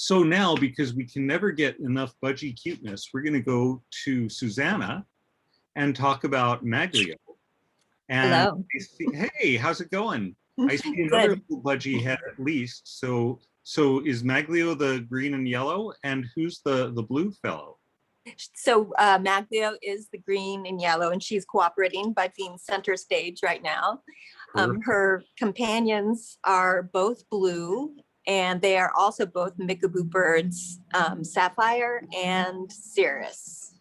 So now, because we can never get enough budgie cuteness, we're going to go to Susanna and talk about Magglio. And Hello. hey, how's it going? I see another little budgie head at least. So is Magglio the green and yellow, and who's the blue fellow? So Magglio is the green and yellow, and she's cooperating by being center stage right now. Her companions are both blue, and they are also both Mickaboo birds, Sapphire and Cirrus.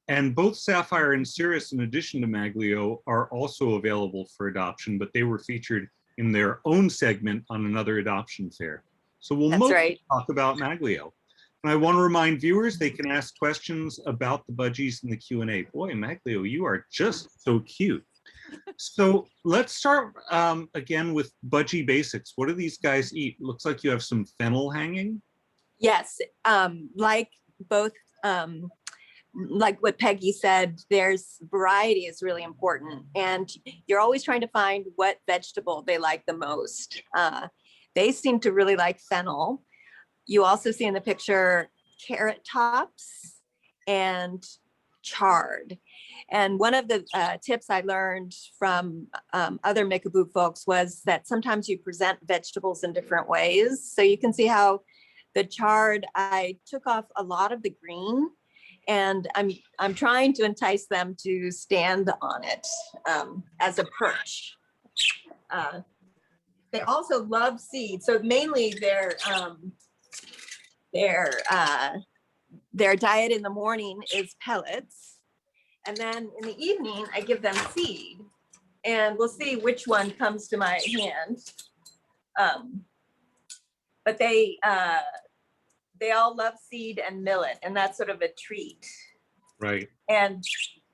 And both Sapphire and Cirrus, in addition to Magglio, are also available for adoption, but they were featured in their own segment on another adoption fair. So we'll mostly talk about Magglio. And I want to remind viewers they can ask questions about the budgies in the Q&A. Boy, Magglio, you are just so cute. So let's start again with budgie basics. What do these guys eat? Looks like you have some fennel hanging. Yes, like both, like what Peggy said, there's variety is really important, and you're always trying to find what vegetable they like the most. They seem to really like fennel. You also see in the picture carrot tops and chard. And one of the tips I learned from other Mickaboo folks was that sometimes you present vegetables in different ways. So you can see how the chard, I took off a lot of the green, and I'm trying to entice them to stand on it as a perch. They also love seeds. So mainly their diet in the morning is pellets. And then in the evening, I give them seed, and we'll see which one comes to my hand. But they all love seed and millet, and that's sort of a treat. Right. And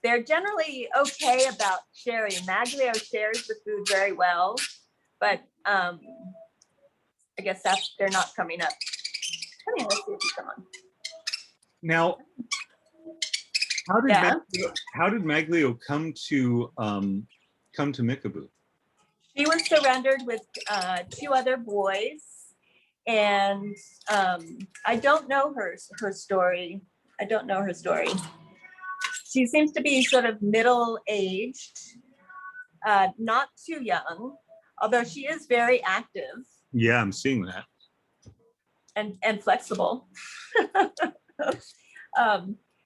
they're generally okay about sharing. Magglio shares the food very well, but I guess they're not coming up. Come here, let's see if you come on. Now, how did Magglio come to Mickaboo? She was surrendered with 2 other boys, and I don't know her story. I don't know her story. She seems to be sort of middle-aged, not too young, although she is very active. Yeah, I'm seeing that. And flexible.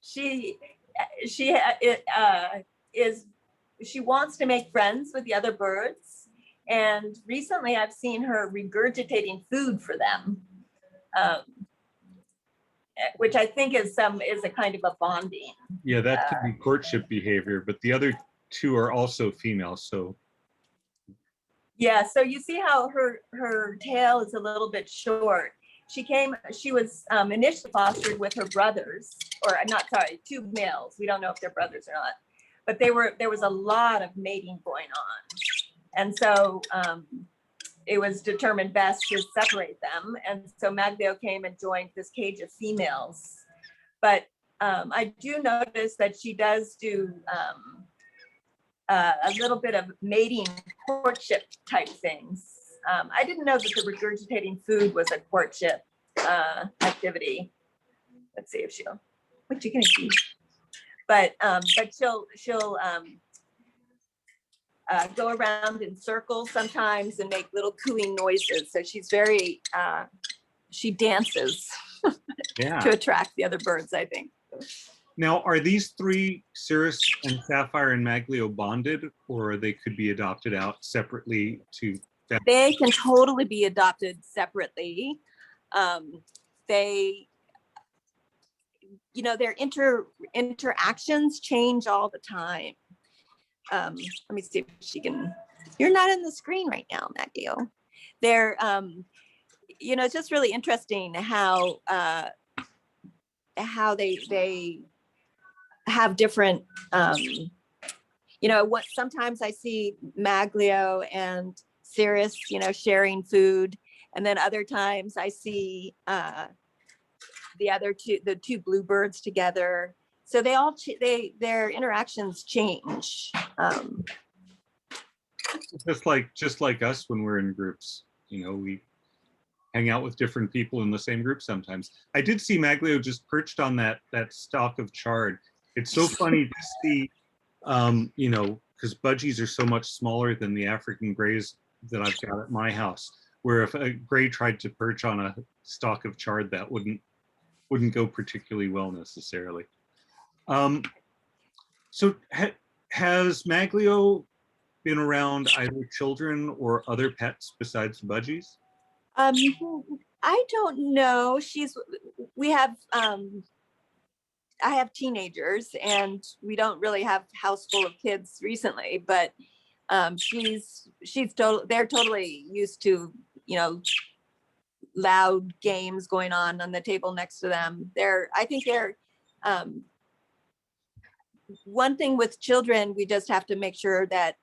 She wants to make friends with the other birds, and recently I've seen her regurgitating food for them, which I think is a kind of a bonding. Yeah, that could be courtship behavior, but the other 2 are also female, so. Yeah, so you see how her tail is a little bit short. She was initially fostered with her brothers, or not, sorry, 2 males. We don't know if they're brothers or not, but there was a lot of mating going on. And so it was determined best to separate them. And so Magglio came and joined this cage of females. But I do notice that she does do a little bit of mating courtship type things. I didn't know that the regurgitating food was a courtship activity. Let's see if what you gonna see? But she'll go around in circles sometimes and make little cooing noises. So she's very, she dances to attract the other birds, I think. Now, are these 3, Cirrus and Sapphire and Magglio, bonded, or they could be adopted out separately to? They can totally be adopted separately. They, their interactions change all the time. Let me see if she can. You're not in the screen right now, Magglio. They're, it's just really interesting how they have different. Sometimes I see Magglio and Cirrus, sharing food, and then other times I see the 2 bluebirds together. So their interactions change. Just like us when we're in groups, we hang out with different people in the same group sometimes. I did see Magglio just perched on that stalk of chard. It's so funny to see, you know, because budgies are so much smaller than the African grays that I've got at my house, where if a gray tried to perch on a stalk of chard, that wouldn't go particularly well necessarily. So has Magglio been around either children or other pets besides budgies? I don't know. We have, I have teenagers, and we don't really have a house full of kids recently, but they're totally used to, you know, loud games going on the table next to them. I think they're, one thing with children, we just have to make sure that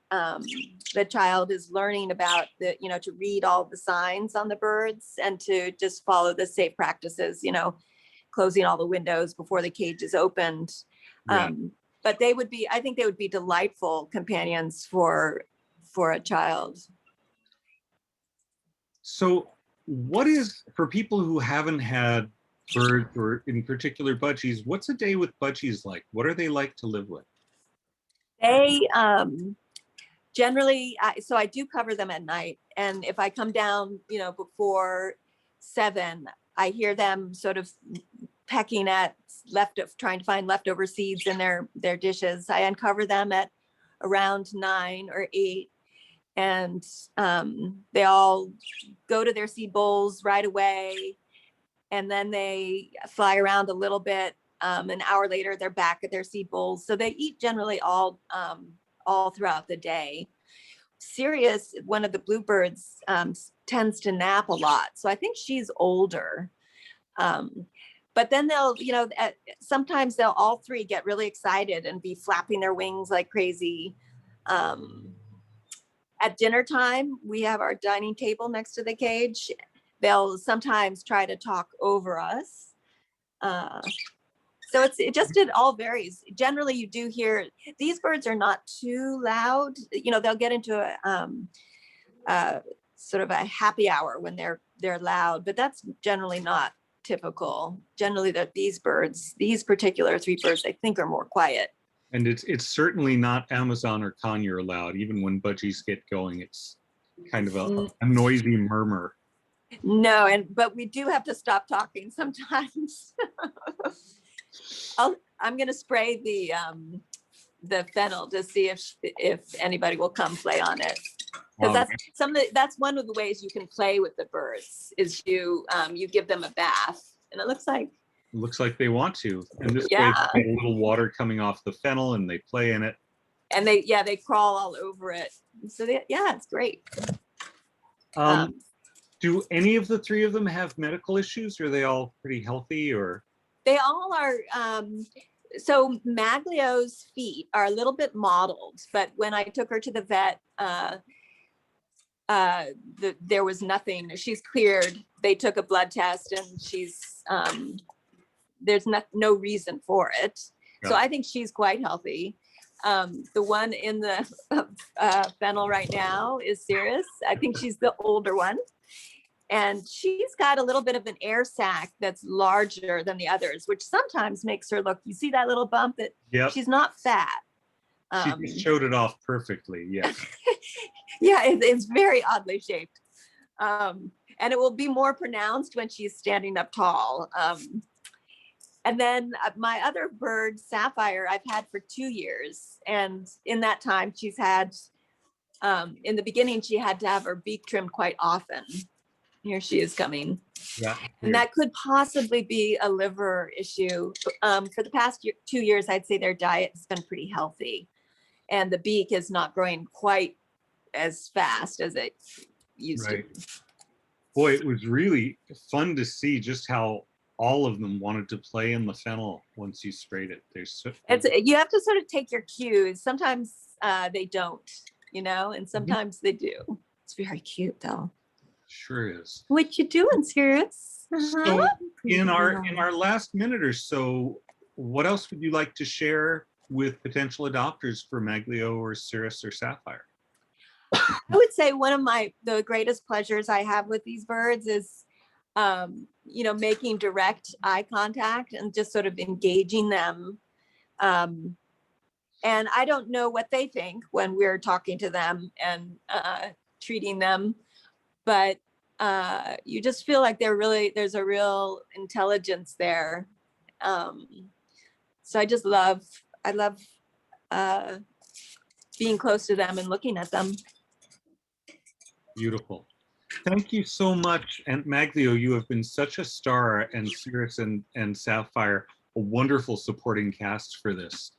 the child is learning about you know, to read all the signs on the birds and to just follow the safe practices, you know, closing all the windows before the cage is opened. Yeah. But I think they would be delightful companions for a child. So what is, for people who haven't had birds, or in particular budgies, what's a day with budgies like? What are they like to live with? They generally, so I do cover them at night. And if I come down, you know, before 7, I hear them sort of pecking at trying to find leftover seeds in their dishes. I uncover them at around 9 or 8. And they all go to their seed bowls right away. And then they fly around a little bit. An hour later, they're back at their seed bowls. So they eat generally all throughout the day. Cirrus, one of the bluebirds, tends to nap a lot. So I think she's older. But then they'll, you know, sometimes they'll all 3 get really excited and be flapping their wings like crazy. At dinner time, we have our dining table next to the cage. They'll sometimes try to talk over us. So it all varies. Generally, you do hear, these birds are not too loud. You know, they'll get into a sort of a happy hour when they're loud, but that's generally not typical. Generally, that these particular 3 birds, I think, are more quiet. And it's certainly not Amazon or conure loud. Even when budgies get going, it's kind of a noisy murmur. No, but we do have to stop talking sometimes. I'm going to spray the fennel to see if anybody will come play on it. Because that's one of the ways you can play with the birds is you give them a bath, and it looks like they want to. And this way they get a little water coming off the fennel, and they play in it. And they crawl all over it. So it's great. Do any of the 3 of them have medical issues? Or are they all pretty healthy? Or they all are. So Magglio's feet are a little bit mottled, but when I took her to the vet, there was nothing. She's cleared. They took a blood test, and she's there's no reason for it. Yeah. So I think she's quite healthy. The one in the fennel right now is Cirrus. I think she's the older one. And she's got a little bit of an air sac that's larger than the others, which sometimes makes her look, you see that little bump that she's not fat. She just showed it off perfectly, yes. Yeah, it's very oddly shaped. And it will be more pronounced when she's standing up tall. And then my other bird, Sapphire, I've had for 2 years. And in that time, she's had, in the beginning, she had to have her beak trimmed quite often. Here she is coming. Yeah. And that could possibly be a liver issue. For the past 2 years, I'd say their diet has been pretty healthy. And the beak is not growing quite as fast as it used to. Boy, it was really fun to see just how all of them wanted to play in the fennel once you sprayed it. You have to sort of take your cues. Sometimes they don't, you know, and sometimes they do. It's very cute though. Sure is. What you doing, Cirrus? So in our last minute or so, what else would you like to share with potential adopters for Magglio or Cirrus or Sapphire? I would say one of the greatest pleasures I have with these birds is you know, making direct eye contact and just sort of engaging them. And I don't know what they think when we're talking to them and treating them, but you just feel like there's a real intelligence there. So I love being close to them and looking at them. Beautiful. Thank you so much. And Magglio, you have been such a star, and Cirrus and Sapphire, a wonderful supporting cast for this.